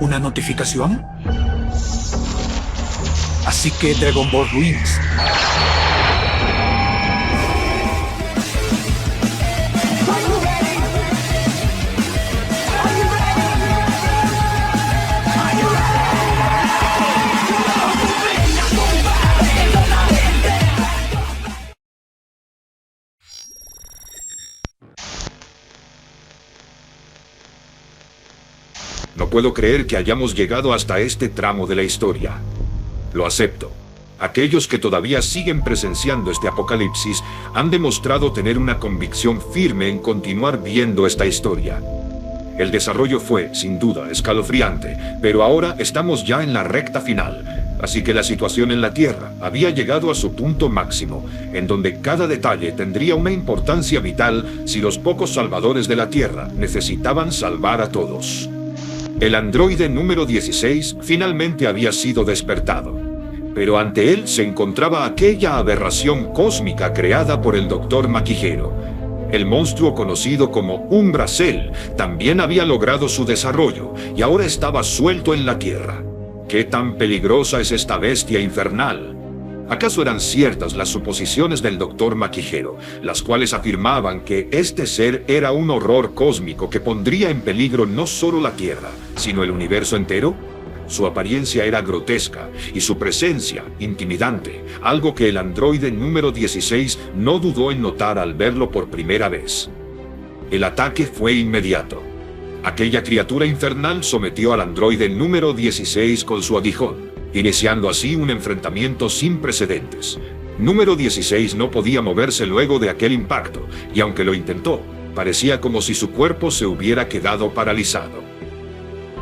¿Una notificación? Así que Dragon Ball Ruins. No puedo creer que hayamos llegado hasta este tramo de la historia. Lo acepto. Aquellos que todavía siguen presenciando este apocalipsis han demostrado tener una convicción firme en continuar viendo esta historia. El desarrollo fue, sin duda, escalofriante, pero ahora estamos ya en la recta final. Así que la situación en la Tierra había llegado a su punto máximo, en donde cada detalle tendría una importancia vital si los pocos salvadores de la Tierra necesitaban salvar a todos. El androide número 16 finalmente había sido despertado, pero ante él se encontraba aquella aberración cósmica creada por el Dr. Makihiro. El monstruo conocido como Umbracell también había logrado su desarrollo y ahora estaba suelto en la Tierra. ¿Qué tan peligrosa es esta bestia infernal? ¿Acaso eran ciertas las suposiciones del Dr. Makihiro, las cuales afirmaban que este ser era un horror cósmico que pondría en peligro no solo la Tierra, sino el universo entero? Su apariencia era grotesca y su presencia intimidante, algo que el androide número 16 no dudó en notar al verlo por primera vez. El ataque fue inmediato. Aquella criatura infernal sometió al androide número 16 con su aguijón, iniciando así un enfrentamiento sin precedentes. Número 16 no podía moverse luego de aquel impacto, y aunque lo intentó, parecía como si su cuerpo se hubiera quedado paralizado.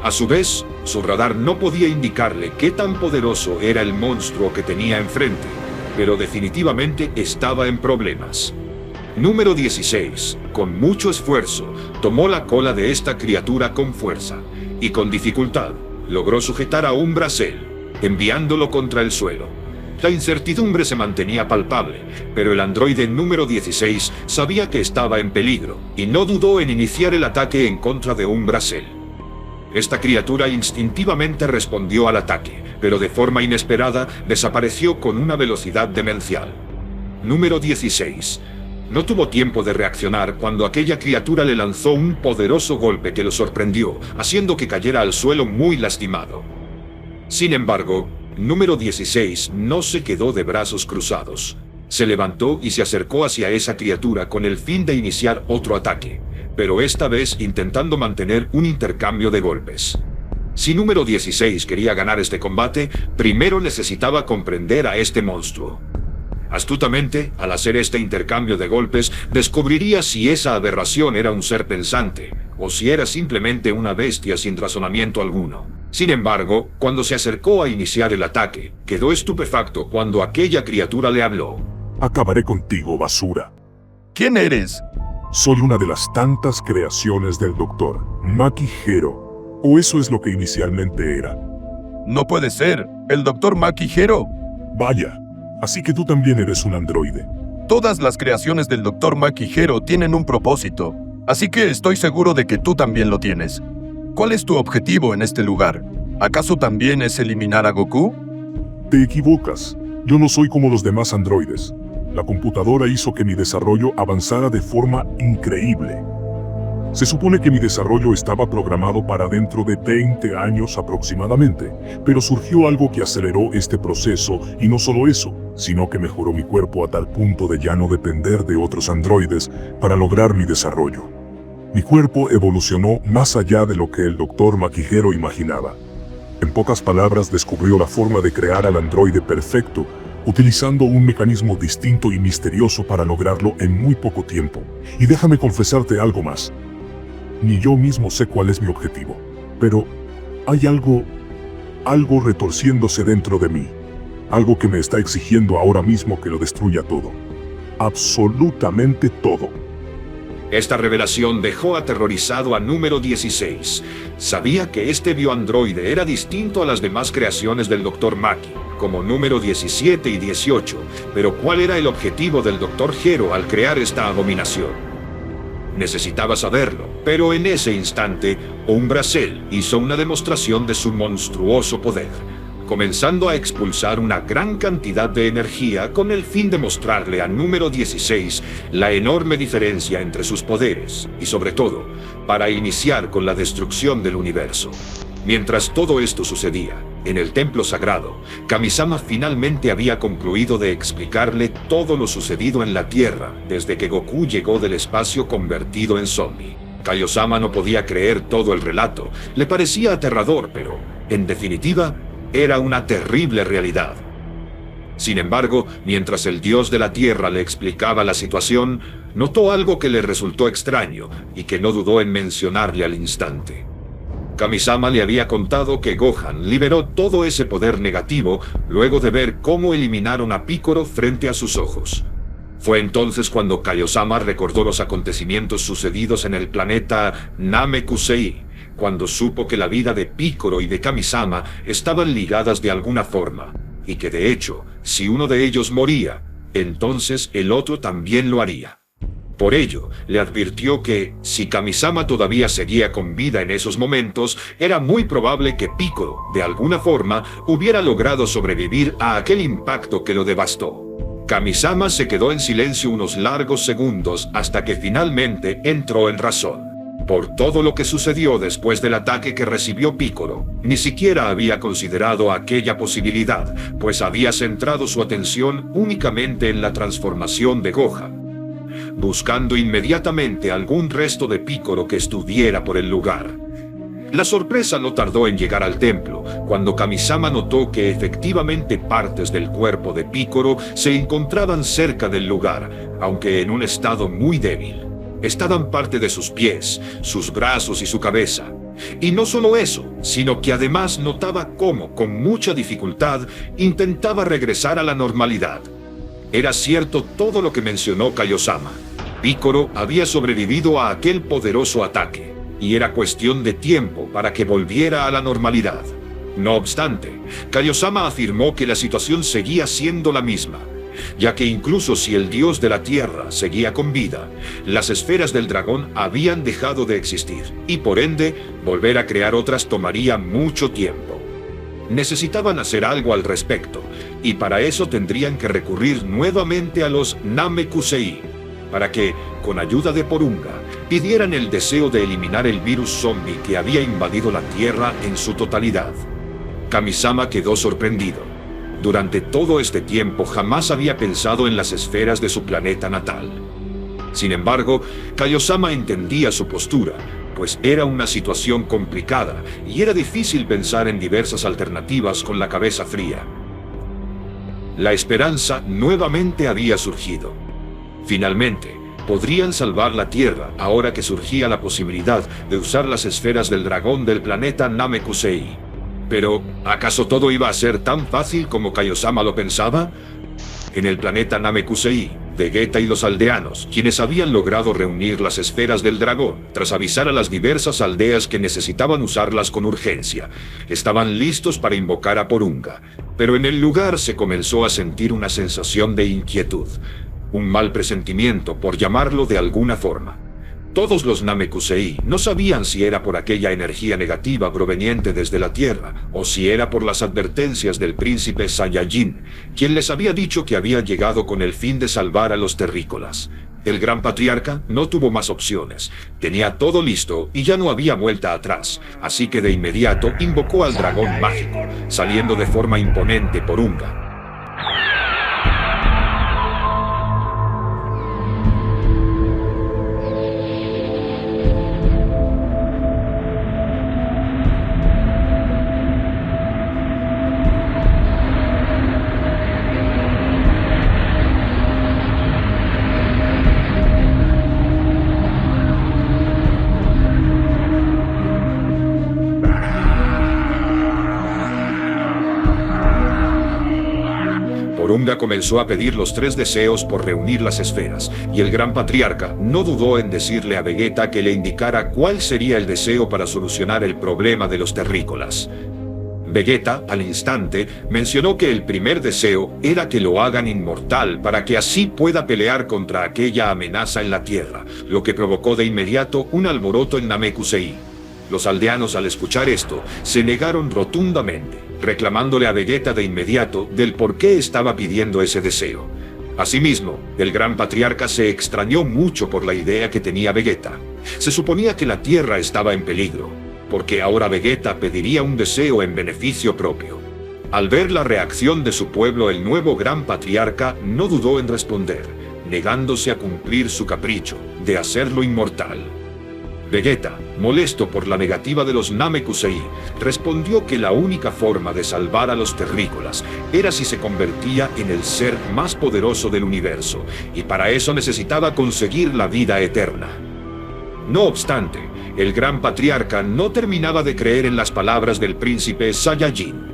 A su vez, su radar no podía indicarle qué tan poderoso era el monstruo que tenía enfrente, pero definitivamente estaba en problemas. Número 16, con mucho esfuerzo, tomó la cola de esta criatura con fuerza, y con dificultad, logró sujetar a Umbracell, enviándolo contra el suelo. La incertidumbre se mantenía palpable, pero el androide número 16 sabía que estaba en peligro, y no dudó en iniciar el ataque en contra de Umbracell. Esta criatura instintivamente respondió al ataque, pero de forma inesperada desapareció con una velocidad demencial. Número 16. No tuvo tiempo de reaccionar cuando aquella criatura le lanzó un poderoso golpe que lo sorprendió, haciendo que cayera al suelo muy lastimado. Sin embargo, número 16 no se quedó de brazos cruzados. Se levantó y se acercó hacia esa criatura con el fin de iniciar otro ataque, pero esta vez intentando mantener un intercambio de golpes. Si número 16 quería ganar este combate, primero necesitaba comprender a este monstruo. Astutamente, al hacer este intercambio de golpes, descubriría si esa aberración era un ser pensante, o si era simplemente una bestia sin razonamiento alguno. Sin embargo, cuando se acercó a iniciar el ataque, quedó estupefacto cuando aquella criatura le habló. Acabaré contigo, basura. ¿Quién eres? Soy una de las tantas creaciones del Dr. Makihiro. O eso es lo que inicialmente era. No puede ser. ¿El Dr. Makihiro? Vaya, así que tú también eres un androide. Todas las creaciones del Dr. Makihiro tienen un propósito, así que estoy seguro de que tú también lo tienes. ¿Cuál es tu objetivo en este lugar? ¿Acaso también es eliminar a Goku? Te equivocas. Yo no soy como los demás androides. La computadora hizo que mi desarrollo avanzara de forma increíble. Se supone que mi desarrollo estaba programado para dentro de 20 años aproximadamente, pero surgió algo que aceleró este proceso y no solo eso, sino que mejoró mi cuerpo a tal punto de ya no depender de otros androides para lograr mi desarrollo. Mi cuerpo evolucionó más allá de lo que el Dr. Makihiro imaginaba. En pocas palabras, descubrió la forma de crear al androide perfecto, utilizando un mecanismo distinto y misterioso para lograrlo en muy poco tiempo. Y déjame confesarte algo más. Ni yo mismo sé cuál es mi objetivo, pero hay algo retorciéndose dentro de mí. Algo que me está exigiendo ahora mismo que lo destruya todo. Absolutamente todo. Esta revelación dejó aterrorizado a número 16. Sabía que este bioandroide era distinto a las demás creaciones del Dr. Maki, como número 17 y 18, pero ¿cuál era el objetivo del Dr. Gero al crear esta abominación? necesitaba saberlo, pero en ese instante, Umbrazel hizo una demostración de su monstruoso poder, comenzando a expulsar una gran cantidad de energía con el fin de mostrarle a número 16 la enorme diferencia entre sus poderes, y sobre todo, para iniciar con la destrucción del universo. Mientras todo esto sucedía, en el templo sagrado, Kamisama finalmente había concluido de explicarle todo lo sucedido en la Tierra desde que Goku llegó del espacio convertido en zombie. Kaiosama no podía creer todo el relato, le parecía aterrador, pero, en definitiva, era una terrible realidad. Sin embargo, mientras el dios de la Tierra le explicaba la situación, notó algo que le resultó extraño y que no dudó en mencionarle al instante. Kamisama le había contado que Gohan liberó todo ese poder negativo luego de ver cómo eliminaron a Piccolo frente a sus ojos. Fue entonces cuando Kaiosama recordó los acontecimientos sucedidos en el planeta Namekusei, cuando supo que la vida de Piccolo y de Kamisama estaban ligadas de alguna forma, y que de hecho, si uno de ellos moría, entonces el otro también lo haría. Por ello, le advirtió que, si Kamisama todavía seguía con vida en esos momentos, era muy probable que Piccolo, de alguna forma, hubiera logrado sobrevivir a aquel impacto que lo devastó. Kamisama se quedó en silencio unos largos segundos hasta que finalmente entró en razón. Por todo lo que sucedió después del ataque que recibió Piccolo, ni siquiera había considerado aquella posibilidad, pues había centrado su atención únicamente en la transformación de Gohan, buscando inmediatamente algún resto de Piccolo que estuviera por el lugar. La sorpresa no tardó en llegar al templo, cuando Kamisama notó que efectivamente partes del cuerpo de Piccolo se encontraban cerca del lugar, aunque en un estado muy débil. Estaban parte de sus pies, sus brazos y su cabeza. Y no solo eso, sino que además notaba cómo, con mucha dificultad, intentaba regresar a la normalidad. Era cierto todo lo que mencionó Kaiosama. Piccolo había sobrevivido a aquel poderoso ataque, y era cuestión de tiempo para que volviera a la normalidad. No obstante, Kaiosama afirmó que la situación seguía siendo la misma, ya que incluso si el dios de la Tierra seguía con vida, las esferas del dragón habían dejado de existir, y por ende, volver a crear otras tomaría mucho tiempo. Necesitaban hacer algo al respecto, y para eso tendrían que recurrir nuevamente a los Namekusei, para que, con ayuda de Porunga, pidieran el deseo de eliminar el virus zombie que había invadido la Tierra en su totalidad. Kamisama quedó sorprendido. Durante todo este tiempo jamás había pensado en las esferas de su planeta natal. Sin embargo, Kaiosama entendía su postura, pues era una situación complicada y era difícil pensar en diversas alternativas con la cabeza fría. La esperanza nuevamente había surgido. Finalmente, podrían salvar la Tierra ahora que surgía la posibilidad de usar las esferas del dragón del planeta Namekusei. Pero, ¿acaso todo iba a ser tan fácil como Kaiosama lo pensaba? En el planeta Namekusei, Vegeta y los aldeanos, quienes habían logrado reunir las esferas del dragón, tras avisar a las diversas aldeas que necesitaban usarlas con urgencia, estaban listos para invocar a Porunga. Pero en el lugar se comenzó a sentir una sensación de inquietud, un mal presentimiento, por llamarlo de alguna forma. Todos los Namekusei no sabían si era por aquella energía negativa proveniente desde la Tierra, o si era por las advertencias del príncipe Saiyajin, quien les había dicho que había llegado con el fin de salvar a los terrícolas. El gran patriarca no tuvo más opciones, tenía todo listo y ya no había vuelta atrás, así que de inmediato invocó al dragón mágico, saliendo de forma imponente Porunga. Porunga comenzó a pedir los 3 deseos por reunir las esferas, y el gran patriarca no dudó en decirle a Vegeta que le indicara cuál sería el deseo para solucionar el problema de los terrícolas. Vegeta, al instante, mencionó que el primer deseo era que lo hagan inmortal para que así pueda pelear contra aquella amenaza en la Tierra, lo que provocó de inmediato un alboroto en Namekusei. Los aldeanos, al escuchar esto, se negaron rotundamente, reclamándole a Vegeta de inmediato del por qué estaba pidiendo ese deseo. Asimismo, el gran patriarca se extrañó mucho por la idea que tenía Vegeta. Se suponía que la Tierra estaba en peligro, porque ahora Vegeta pediría un deseo en beneficio propio. Al ver la reacción de su pueblo, el nuevo gran patriarca no dudó en responder, negándose a cumplir su capricho de hacerlo inmortal. Vegeta, molesto por la negativa de los Namekusei, respondió que la única forma de salvar a los terrícolas era si se convertía en el ser más poderoso del universo, y para eso necesitaba conseguir la vida eterna. No obstante, el gran patriarca no terminaba de creer en las palabras del príncipe Saiyajin.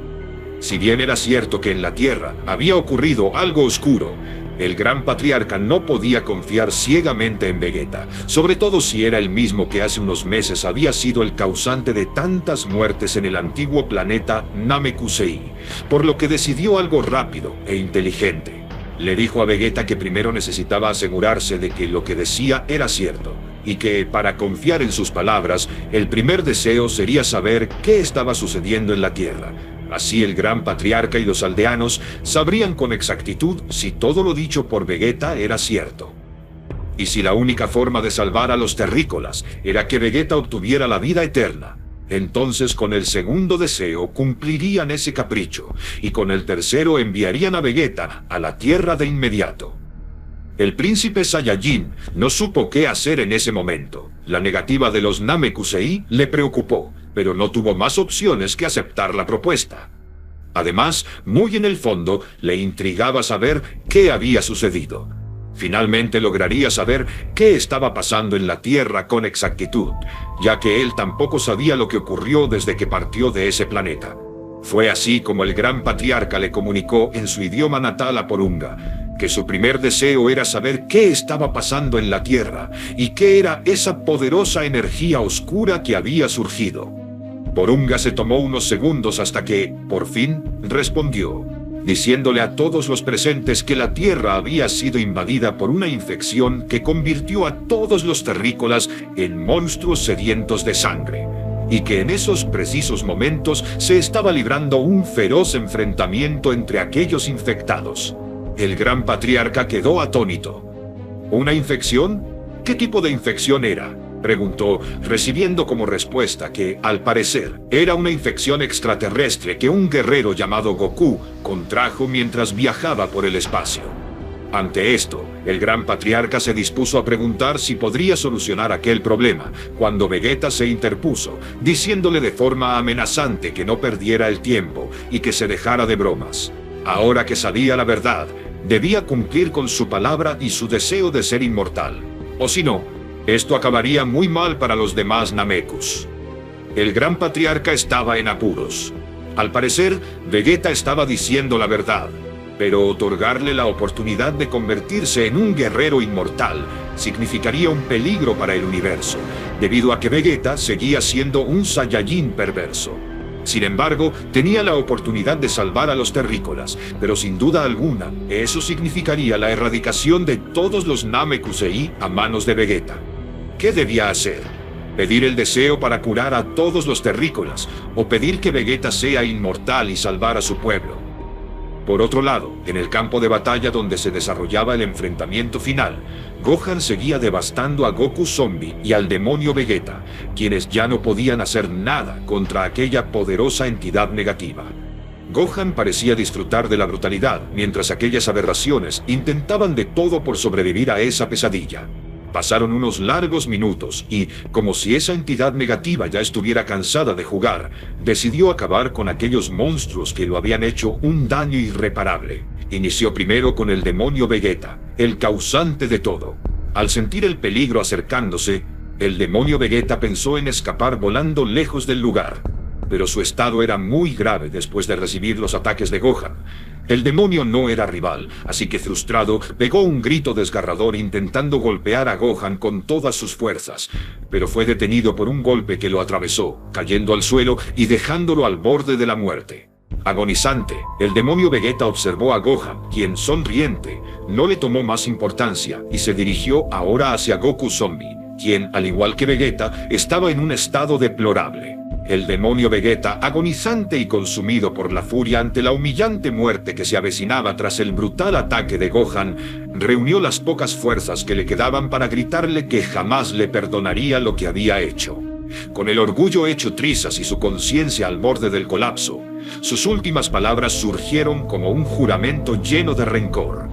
Si bien era cierto que en la Tierra había ocurrido algo oscuro, el gran patriarca no podía confiar ciegamente en Vegeta, sobre todo si era el mismo que hace unos meses había sido el causante de tantas muertes en el antiguo planeta Namekusei, por lo que decidió algo rápido e inteligente. Le dijo a Vegeta que primero necesitaba asegurarse de que lo que decía era cierto, y que, para confiar en sus palabras, el primer deseo sería saber qué estaba sucediendo en la Tierra. Así el gran patriarca y los aldeanos sabrían con exactitud si todo lo dicho por Vegeta era cierto. Y si la única forma de salvar a los terrícolas era que Vegeta obtuviera la vida eterna, entonces con el segundo deseo cumplirían ese capricho, y con el tercero enviarían a Vegeta a la Tierra de inmediato. El príncipe Saiyajin no supo qué hacer en ese momento. La negativa de los Namekusei le preocupó, pero no tuvo más opciones que aceptar la propuesta. Además, muy en el fondo, le intrigaba saber qué había sucedido. Finalmente lograría saber qué estaba pasando en la Tierra con exactitud, ya que él tampoco sabía lo que ocurrió desde que partió de ese planeta. Fue así como el gran patriarca le comunicó en su idioma natal a Porunga que su primer deseo era saber qué estaba pasando en la Tierra y qué era esa poderosa energía oscura que había surgido. Porunga se tomó unos segundos hasta que, por fin, respondió, diciéndole a todos los presentes que la Tierra había sido invadida por una infección que convirtió a todos los terrícolas en monstruos sedientos de sangre, y que en esos precisos momentos se estaba librando un feroz enfrentamiento entre aquellos infectados. El gran patriarca quedó atónito. ¿Una infección? ¿Qué tipo de infección era?, preguntó, recibiendo como respuesta que, al parecer, era una infección extraterrestre que un guerrero llamado Goku contrajo mientras viajaba por el espacio. Ante esto, el gran patriarca se dispuso a preguntar si podría solucionar aquel problema, cuando Vegeta se interpuso, diciéndole de forma amenazante que no perdiera el tiempo y que se dejara de bromas. Ahora que sabía la verdad, debía cumplir con su palabra y su deseo de ser inmortal. O si no, esto acabaría muy mal para los demás Namekus. El gran patriarca estaba en apuros. Al parecer, Vegeta estaba diciendo la verdad, pero otorgarle la oportunidad de convertirse en un guerrero inmortal significaría un peligro para el universo, debido a que Vegeta seguía siendo un Saiyajin perverso. Sin embargo, tenía la oportunidad de salvar a los terrícolas, pero sin duda alguna, eso significaría la erradicación de todos los Namekusei a manos de Vegeta. ¿Qué debía hacer? ¿Pedir el deseo para curar a todos los terrícolas, o pedir que Vegeta sea inmortal y salvar a su pueblo? Por otro lado, en el campo de batalla donde se desarrollaba el enfrentamiento final, Gohan seguía devastando a Goku Zombie y al demonio Vegeta, quienes ya no podían hacer nada contra aquella poderosa entidad negativa. Gohan parecía disfrutar de la brutalidad, mientras aquellas aberraciones intentaban de todo por sobrevivir a esa pesadilla. Pasaron unos largos minutos y, como si esa entidad negativa ya estuviera cansada de jugar, decidió acabar con aquellos monstruos que lo habían hecho un daño irreparable. Inició primero con el demonio Vegeta, el causante de todo. Al sentir el peligro acercándose, el demonio Vegeta pensó en escapar volando lejos del lugar. Pero su estado era muy grave después de recibir los ataques de Gohan. El demonio no era rival, así que frustrado, pegó un grito desgarrador intentando golpear a Gohan con todas sus fuerzas, pero fue detenido por un golpe que lo atravesó, cayendo al suelo y dejándolo al borde de la muerte. Agonizante, el demonio Vegeta observó a Gohan, quien, sonriente, no le tomó más importancia y se dirigió ahora hacia Goku Zombie, quien, al igual que Vegeta, estaba en un estado deplorable. El demonio Vegeta, agonizante y consumido por la furia ante la humillante muerte que se avecinaba tras el brutal ataque de Gohan, reunió las pocas fuerzas que le quedaban para gritarle que jamás le perdonaría lo que había hecho. Con el orgullo hecho trizas y su conciencia al borde del colapso, sus últimas palabras surgieron como un juramento lleno de rencor.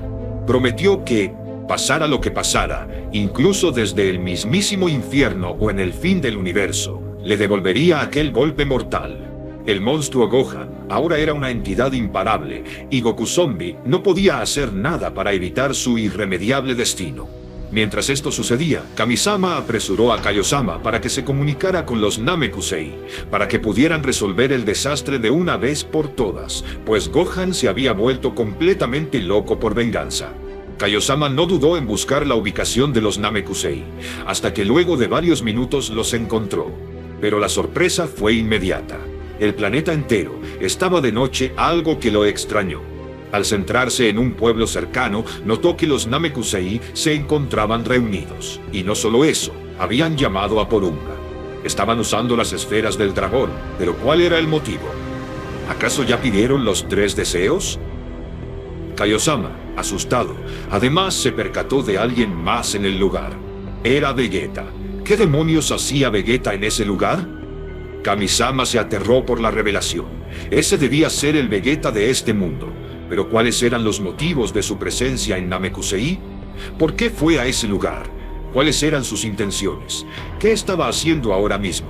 Prometió que, pasara lo que pasara, incluso desde el mismísimo infierno o en el fin del universo, le devolvería aquel golpe mortal. El monstruo Gohan ahora era una entidad imparable, y Goku Zombie no podía hacer nada para evitar su irremediable destino. Mientras esto sucedía, Kamisama apresuró a Kaiosama para que se comunicara con los Namekusei, para que pudieran resolver el desastre de una vez por todas, pues Gohan se había vuelto completamente loco por venganza. Kaiosama no dudó en buscar la ubicación de los Namekusei, hasta que luego de varios minutos los encontró. Pero la sorpresa fue inmediata. El planeta entero estaba de noche, algo que lo extrañó. Al centrarse en un pueblo cercano, notó que los Namekusei se encontraban reunidos. Y no solo eso, habían llamado a Porunga. Estaban usando las esferas del dragón, pero ¿cuál era el motivo? ¿Acaso ya pidieron los 3 deseos? Kaiosama, asustado, además se percató de alguien más en el lugar. Era Vegeta. ¿Qué demonios hacía Vegeta en ese lugar? Kamisama se aterró por la revelación. Ese debía ser el Vegeta de este mundo. Pero ¿cuáles eran los motivos de su presencia en Namekusei? ¿Por qué fue a ese lugar? ¿Cuáles eran sus intenciones? ¿Qué estaba haciendo ahora mismo?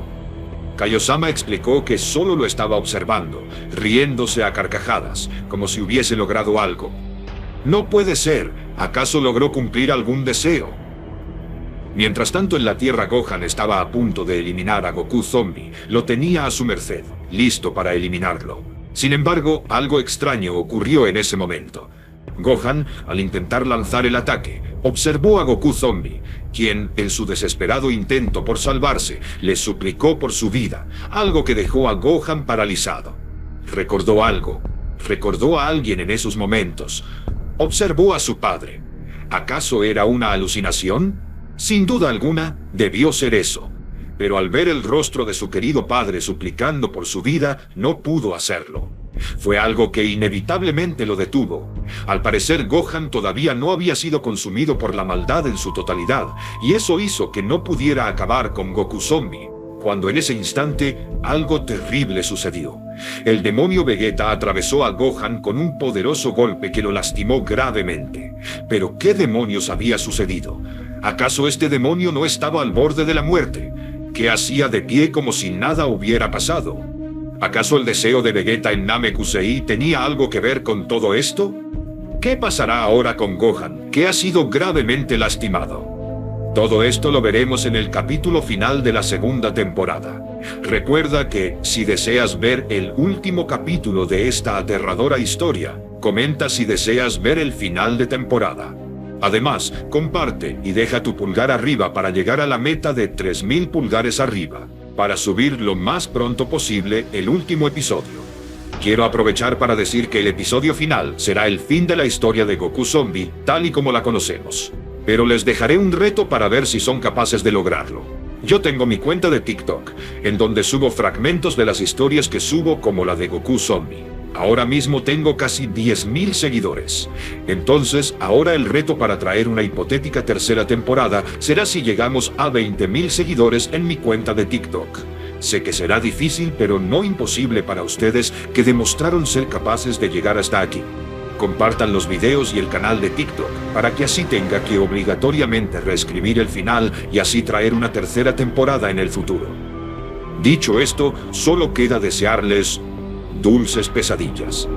Kaiosama explicó que solo lo estaba observando, riéndose a carcajadas, como si hubiese logrado algo. No puede ser. ¿Acaso logró cumplir algún deseo? Mientras tanto, en la Tierra, Gohan estaba a punto de eliminar a Goku Zombie. Lo tenía a su merced, listo para eliminarlo. Sin embargo, algo extraño ocurrió en ese momento. Gohan, al intentar lanzar el ataque, observó a Goku Zombie, quien, en su desesperado intento por salvarse, le suplicó por su vida, algo que dejó a Gohan paralizado. Recordó algo. Recordó a alguien en esos momentos. Observó a su padre. ¿Acaso era una alucinación? Sin duda alguna, debió ser eso. Pero al ver el rostro de su querido padre suplicando por su vida, no pudo hacerlo. Fue algo que inevitablemente lo detuvo. Al parecer, Gohan todavía no había sido consumido por la maldad en su totalidad, y eso hizo que no pudiera acabar con Goku Zombie. Cuando en ese instante, algo terrible sucedió. El demonio Vegeta atravesó a Gohan con un poderoso golpe que lo lastimó gravemente. Pero ¿qué demonios había sucedido? ¿Acaso este demonio no estaba al borde de la muerte? ¿Qué hacía de pie como si nada hubiera pasado? ¿Acaso el deseo de Vegeta en Namekusei tenía algo que ver con todo esto? ¿Qué pasará ahora con Gohan, que ha sido gravemente lastimado? Todo esto lo veremos en el capítulo final de la segunda temporada. Recuerda que, si deseas ver el último capítulo de esta aterradora historia, comenta si deseas ver el final de temporada. Además, comparte y deja tu pulgar arriba para llegar a la meta de 3000 pulgares arriba, para subir lo más pronto posible el último episodio. Quiero aprovechar para decir que el episodio final será el fin de la historia de Goku Zombie, tal y como la conocemos. Pero les dejaré un reto para ver si son capaces de lograrlo. Yo tengo mi cuenta de TikTok, en donde subo fragmentos de las historias que subo, como la de Goku Zombie. Ahora mismo tengo casi 10.000 seguidores. Entonces, ahora el reto para traer una hipotética tercera temporada será si llegamos a 20.000 seguidores en mi cuenta de TikTok. Sé que será difícil, pero no imposible para ustedes, que demostraron ser capaces de llegar hasta aquí. Compartan los videos y el canal de TikTok, para que así tenga que obligatoriamente reescribir el final y así traer una tercera temporada en el futuro. Dicho esto, solo queda desearles dulces pesadillas.